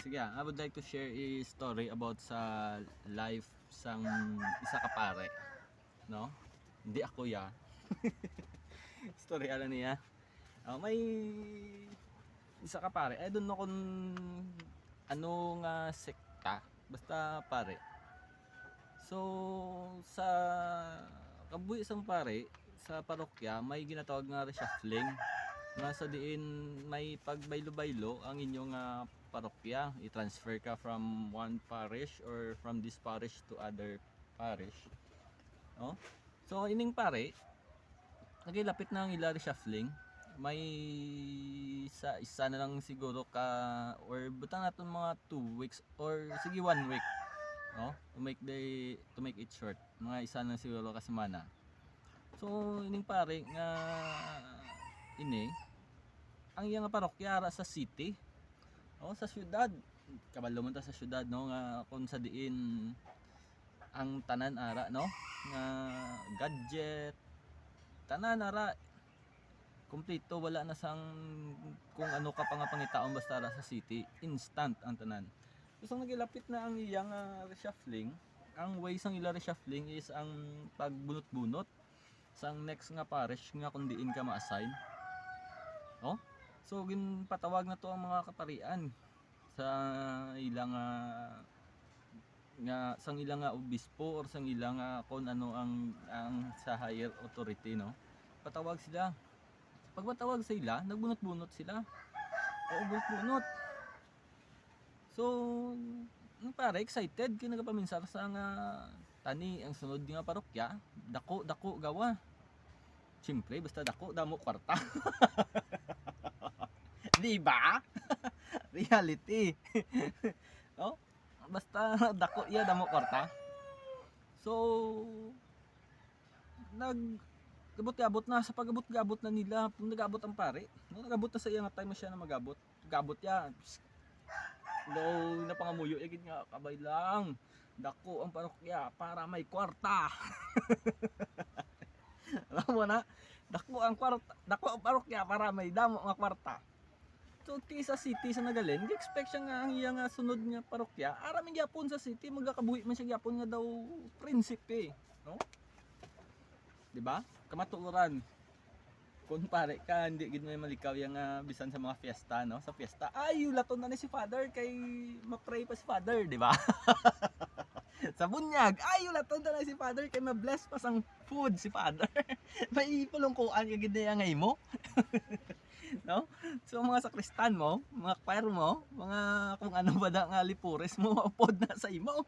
Sige, I would like to share a story about sa life sang isa ka pare, no? Hindi ako ya. Story ala niya. May isa ka pare. I don't know kung ano nga sekta. Basta pare. So sa kabuhi isang pare sa parokya may ginatawag nga reshuffling. Nga sa diin may pagbaylo-baylo ang inyong parokya, i-transfer ka from one parish or from this parish to other parish, no? So ining pare nagilapit na ang ila reshuffling, may isa na lang siguro ka or butang natin mga 2 weeks or sige 1 week, no? To make it short, mga isa na siguro ka semana. So ining pare nga ini ang iyang parokya ara sa city, sa syudad. Kabalo man ta sa syudad, no, nga kung sa diin ang tanan ara, no, nga gadget tanan ara kumpleto, wala na sang kung ano ka pa nga pangitaon, basta ara sa city instant ang tanan. So nagilapit na ang iyang reshuffling. Ang way sang ila reshuffling is ang pagbunot-bunot sang next nga parish nga kung diin ka ma-assign, no? So ginpatawag na to ang mga kaparian sa ilang nga sang ilang obispo or sang ilang kung ano ang sa higher authority, no? Patawag sila. Pag matawag sa ila, nagbunot-bunot sila. Bunot-bunot. So pare excited kay nagapaminsar sa nga tani ang sunod nga parokya, dako gawa. Siyempre basta dako damo kwarta. Di ba? Reality. No? Basta dako iya damo kwarta. So nagabot-abot na sa pagabot-gabot na nila, nagabot ang pare. No, nagabot na sa iya nga time siya na magabot. Gabot ya. Daw napangamuyo igid nga kabay lang. Dako ang parokya para may kwarta. Alam mo na, dako ang parokya para may damo nga kwarta. So sa city sa Nagalen, gi-expect siya nga ang iya nga sunod nga parokya, ara man gyapon sa city, magakabuhi man siya gyapon nga daw prinsipe, no? Di ba? Kamatuoran. Kung pare ka, hindi gid may malikaw yang bisan sa mga fiesta, no? Sa fiesta, ay laton na ni si father kay ma-pray pa si father, di ba? Sa bunyag, ay laton na ni si father kay ma-bless pa sang food si father. May pulungkuan ka gid nga imo. No? So mga sakristan mo, mga choir mo, mga kung ano ba da nga lipures mo, upod na sa imo.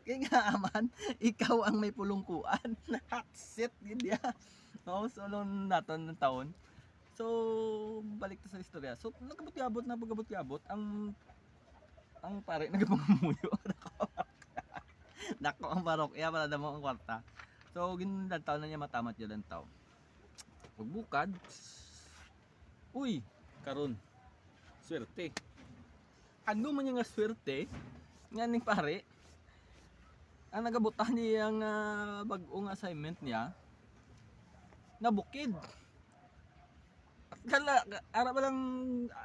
Kaya nga aman, ikaw ang may pulungkuan. Hot seat gid ya. No, so noon naton ng taon. So balik ta sa istorya. So nagabot-abot na pagabot-abot ang pare nagapangamuyo. Nako ang parokya para damo ang kwarta. So ginlantaw na niya matamat yun ang taon. Pagbukad, uy, karon swerte. Ano man yung nga swerte nga ning pare, ang nagabutan niya ang bag-ong assignment niya nabukid. Ara ba lang,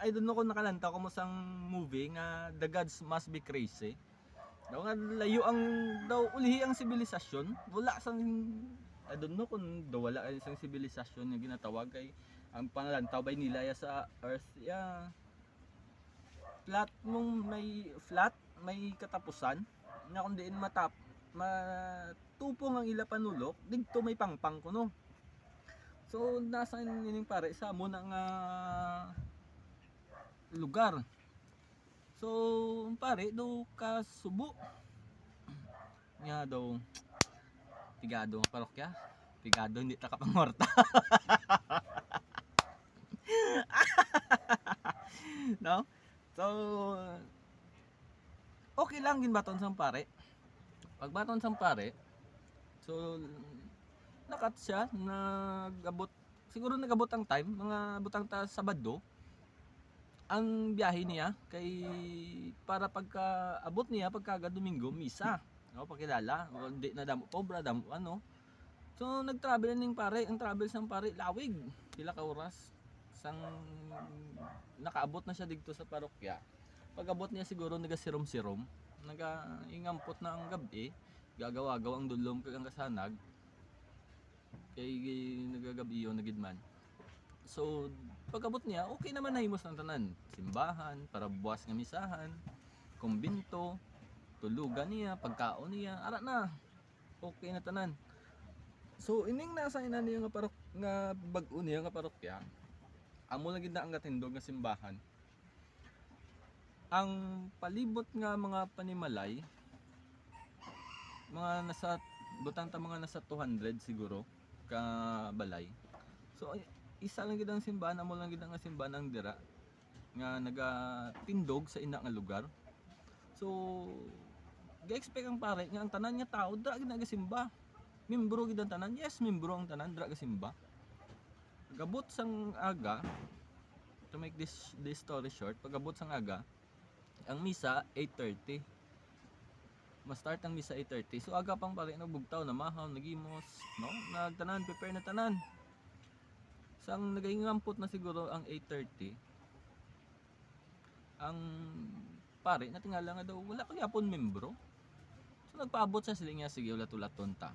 I don't know kung nakalantaw ko mo sang movie nga The Gods Must Be Crazy. Daw nga layo ang daw ulihi ang sibilisasyon, wala sang I don't know kung wala ay isang sibilisasyon nga ginatawag kay ang pangalantaw bay nila ya sa earth ya flat mong may katapusan nga kung diin matupong ang ila panulok digto may pangpang kuno. So nasa nining pare sa mo nga lugar. So pare do ka Subo nga daw pigado ang parokya. Pigado hindi ta kapangorta. No? So okay lang gin baton sang pare. Pag baton sang pare, so nakat siya nagabot ang time mga butang ta Sabado ang biyahe niya kay para pagka abot niya pagka Domingo misa, no, pakilala hindi na damo pobra damo ano. So nag-travel ning pare, ang travel sang pare lawig pila ka oras sang nakaabot na siya dito sa parokya. Pag-abot niya siguro nagasirom-sirom, ingampot na ang gabi, gagawa-gawa ang dulom kag ang kasanag kay nagagabi yon nagidman. So pag-abot niya, okay naman nahimos ng tanan, simbahan para buwas nga misahan, kumbinto, tulugan niya, pagkaon niya, ara na. Okay na tanan. So ining nasa ina niya nga parok nga bag-o niya nga parokya, amo lang gid na ang gatindog nga simbahan. Ang palibot nga mga panimalay, mga nasa butang ta mga nasa 200 siguro ka balay. So isa lang gid ang simbahan, amo lang gid ang simbahan ang dira nga nagatindog sa ina nga lugar. So ga-expect ang pare nga ang tanan nga tao dira gid nagasimba. Membro gid ang tanan. Yes, membro ang tanan dira gasimba. Gabot sang aga, to make this story short, pagabot sang aga, ang misa 8:30. Ma-start ang misa 8:30. So aga pang pare nagbugtaw na mahaw, nagimos, no? Nagtanan, prepare na tanan. Sang nagaingampot na siguro ang 8:30. Ang pare natingala nga daw wala pa gyapon membro. So nagpaabot sa sila nga sige ulat-ulaton ta.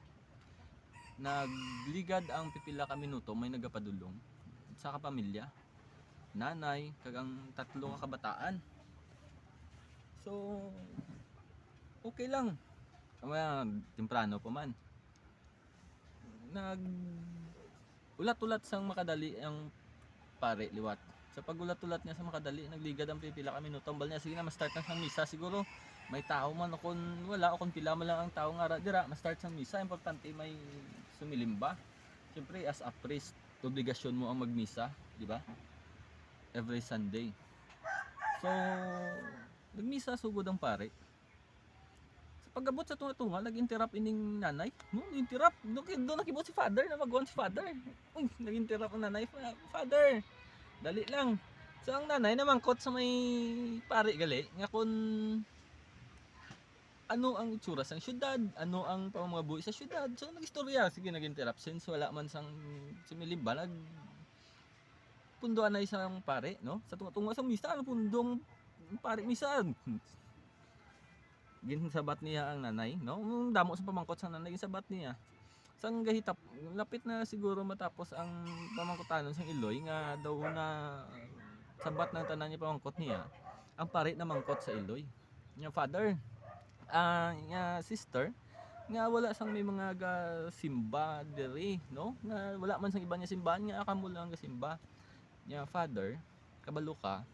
Nagligad ang pipila ka minuto, may nagapadulong sa kapamilya, nanay kag ang 3 ka kabataan. So okay lang, kamaya temprano pa man. Nag ulat-ulat sang makadali ang pare liwat. Sa pagulat-ulat niya sa makadali, nagligad ang pipila ka minuto, ambal niya sige na ma-start na sang misa siguro. May tao man o kung wala o kung pila man lang ang tao nga dira, ma-start sang misa, importante may sumilimba. Siyempre as a priest, obligasyon mo ang magmisa, di ba? Every Sunday. So nagmisa sugod ang pare. Sa pag-abot sa tunga-tunga, nag-interrupt ining nanay. No, interrupt. Doon nakibot si father na mag-on si father. Uy, nag-interrupt ang nanay. Father, dali lang. So ang nanay namangkot sa may pare gali nga kun ano ang itsura sang syudad, ano ang pamamabuhi sa syudad. So nag-istorya, sige nag-interrupt since wala man sang sumilimba, pundoan na isang pare, no? Sa tunga-tunga sa misa, ano pundong pare misa. Ginsabat niya ang nanay, no? Damo sa pamangkot sa nanay, ginsabat niya. Sang gahitap, lapit na siguro matapos ang pamangkotanon sang Iloy nga daw na sabat ng tanan niya pamangkot niya. Ang pare na mangkot sa Iloy. Nga father, nga sister, nga wala sang may mga simba diri, no? Nga wala man sang iba niya simbahan, nga akamo lang gasimba. Nga father, kabalo ka,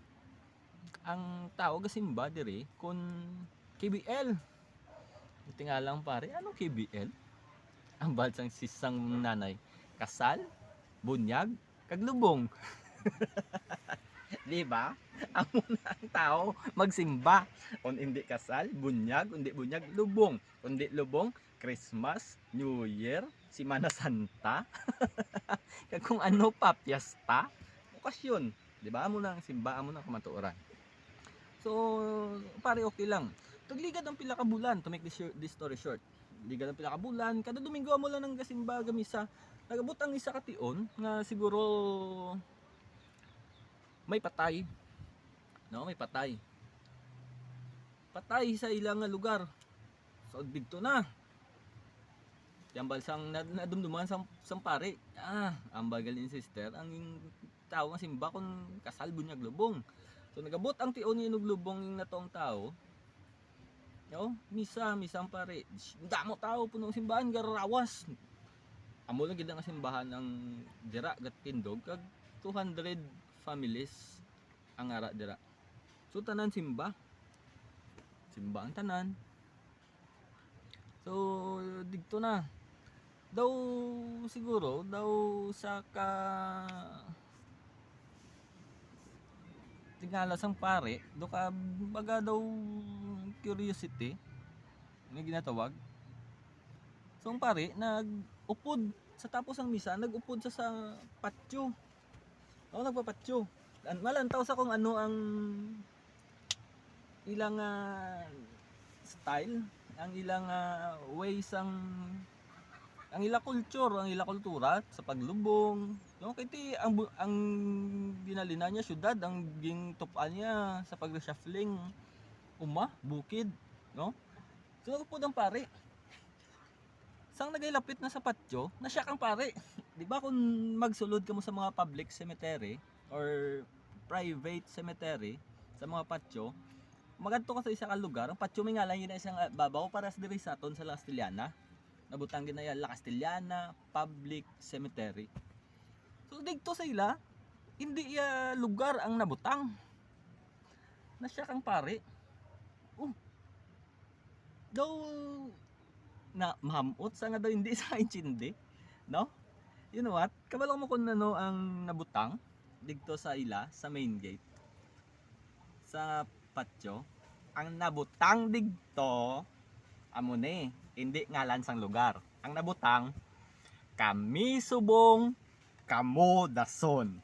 ang tao gasimba diri kun KBL. Tingalang pare, anong KBL? Ang balsang sisang nanay, kasal, bunyag, kaglubong. Di ba? Amo na ang tao magsimba. Kung hindi kasal, bunyag, kundi bunyag, lubong. Kundi lubong, Christmas, New Year, Semana Santa. Kung ano pa, piyesta, okasyon. Di ba? Amo na ang simba, amo na ang kamatuoran. So, pare okay lang. Tagligad ang pila ka bulan, to make this story short. Ligad ang pila ka bulan, kada Domingo mo lang ng gasimba, gamisa. Nagabot ang isa ka tion nga siguro may patay. No, may patay. Patay sa ilang lugar. So dito na. Yang balsang nadumduman sang pare. Ang bagal ni sister, ang tao nga simba kun kasal bunyag lubong. So nagabot ang tion ni nuglubong ning natong tao. No, misa ang pare. Damo tao punong simbahan gararawas. Amo lang gid ang simbahan ng dira gatindog kag 200 families ang ara dira. So tanan simba. Simba ang tanan. So dito na. Daw siguro daw sa tingala sang pare, do ka baga daw curiosity nga ginatawag. So ang pare nag-upod sa tapos ang misa, nag-upod sa patio. O nagpapatyo. Malantaw sa kung ano ang ilang style, ang ilang ways ang ang ila culture, ang ila kultura sa paglubong. No, kiti ang ginalina niya syudad, ang ging tupan niya sa pag-reshuffling bukid, no? So po ang pare. Sang nagailapit na sa patio, nasya kang pare. Di ba kung magsulod ka mo sa mga public cemetery or private cemetery sa mga patio, magadto ka sa isa ka lugar, ang patio may ngalan yun na isang babaw para sa diri sa aton sa La Castellana. Nabutang ginaya La Castellana Public Cemetery. So dito sa ila, hindi ya lugar ang nabutang. Nasya kang pare. Daw na mahamot sa nga daw hindi sa intindi, no? You know what? Kabalo mo kung ano ang nabutang dito sa ila sa main gate sa patio. Ang nabutang digto amo ni, hindi ngalan sang lugar. Ang nabutang kami subong kamo dason.